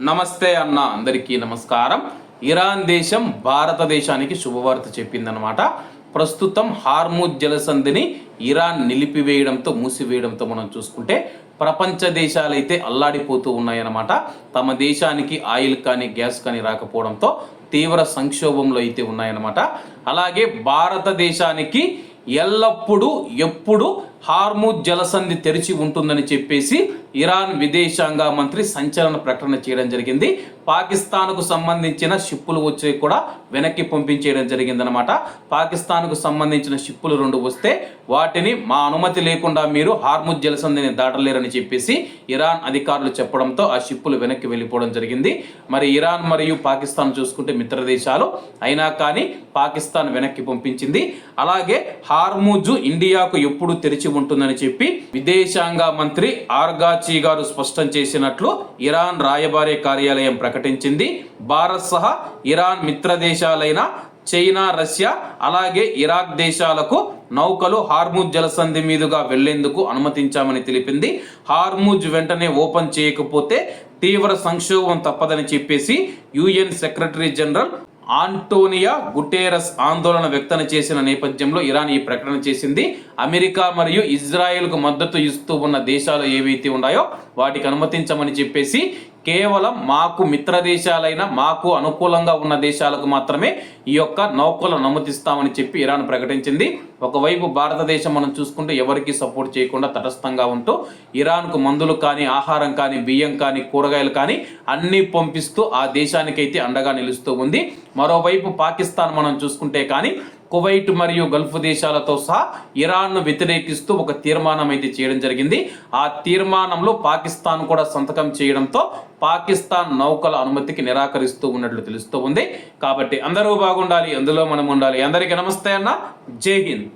నమస్తే అన్న, అందరికీ నమస్కారం. ఇరాన్ దేశం భారతదేశానికి శుభవార్త చెప్పిందనమాట. ప్రస్తుతం హార్ముజ్ జలసంధిని ఇరాన్ నిలిపివేయడంతో మూసివేయడంతో మనం చూసుకుంటే ప్రపంచ దేశాలైతే అల్లాడిపోతూ ఉన్నాయన్నమాట. తమ దేశానికి ఆయిల్ కానీ గ్యాస్ కానీ రాకపోవడంతో తీవ్ర సంక్షోభంలో అయితే ఉన్నాయన్నమాట. అలాగే భారతదేశానికి ఎల్లప్పుడూ ఎప్పుడు హార్ముజ్ జలసంధి తెరిచి ఉంటుందని చెప్పేసి ఇరాన్ విదేశాంగ మంత్రి సంచలన ప్రకటన చేయడం జరిగింది. పాకిస్తాన్కు సంబంధించిన షిప్పులు వచ్చి కూడా వెనక్కి పంపించేయడం జరిగిందనమాట. పాకిస్తాన్కు సంబంధించిన షిప్పులు 2 వస్తే వాటిని మా అనుమతి లేకుండా మీరు హార్ముజ్ జలసంధిని దాటలేరని చెప్పేసి ఇరాన్ అధికారులు చెప్పడంతో ఆ షిప్పులు వెనక్కి వెళ్ళిపోవడం జరిగింది. మరి ఇరాన్ మరియు పాకిస్తాన్ చూసుకుంటే మిత్ర దేశాలు, అయినా కానీ పాకిస్తాన్ వెనక్కి పంపించింది. అలాగే హార్ముజ్ ఇండియాకు ఎప్పుడు తెరిచి ఉంటుందని చెప్పి విదేశాంగ మంత్రి ఆర్గాచి గారు స్పష్టం చేసినట్లు ఇరాన్ రాయబారి కార్యాలయం ప్రకటించింది. భారత్ సహా ఇరాన్ మిత్ర దేశాలైన చైనా, రష్యా అలాగే ఇరాక్ దేశాలకు నౌకలు హార్ముజ్ జలసంధి మీదుగా వెళ్లేందుకు అనుమతించామని తెలిపింది. హార్ముజ్ వెంటనే ఓపెన్ చేయకపోతే తీవ్ర సంక్షోభం తప్పదని చెప్పేసి UN secretary general Antonio Guterres ఆందోళన వ్యక్తం చేసిన నేపథ్యంలో ఇరాన్ ఈ ప్రకటన చేసింది. అమెరికా మరియు ఇజ్రాయెల్కు మద్దతు ఇస్తూ ఉన్న దేశాలు ఏవైతే ఉన్నాయో వాటికి అనుమతించమని చెప్పేసి కేవలం మాకు మిత్ర దేశాలైన మాకు అనుకూలంగా ఉన్న దేశాలకు మాత్రమే ఈ యొక్క నౌకలను అనుమతిస్తామని చెప్పి ఇరాన్ ప్రకటించింది. ఒకవైపు భారతదేశం మనం చూసుకుంటే ఎవరికి సపోర్ట్ చేయకుండా తటస్థంగా ఉంటూ ఇరాన్కు మందులు కానీ, ఆహారం కానీ, బియ్యం కానీ, కూరగాయలు కానీ అన్నీ పంపిస్తూ ఆ దేశానికైతే అండగా నిలుస్తూ ఉంది. మరోవైపు పాకిస్తాన్ మనం చూసుకుంటే కానీ కువైట్ మరియు గల్ఫ్ దేశాలతో సహా ఇరాన్ను వ్యతిరేకిస్తూ ఒక తీర్మానం అయితే చేయడం జరిగింది. ఆ తీర్మానంలో పాకిస్తాన్ కూడా సంతకం చేయడంతో పాకిస్తాన్ నౌకల అనుమతికి నిరాకరిస్తూ ఉన్నట్లు తెలుస్తూ ఉంది. కాబట్టి అందరూ బాగుండాలి, అందులో మనం ఉండాలి. అందరికీ నమస్తే అన్న, జై హింద్.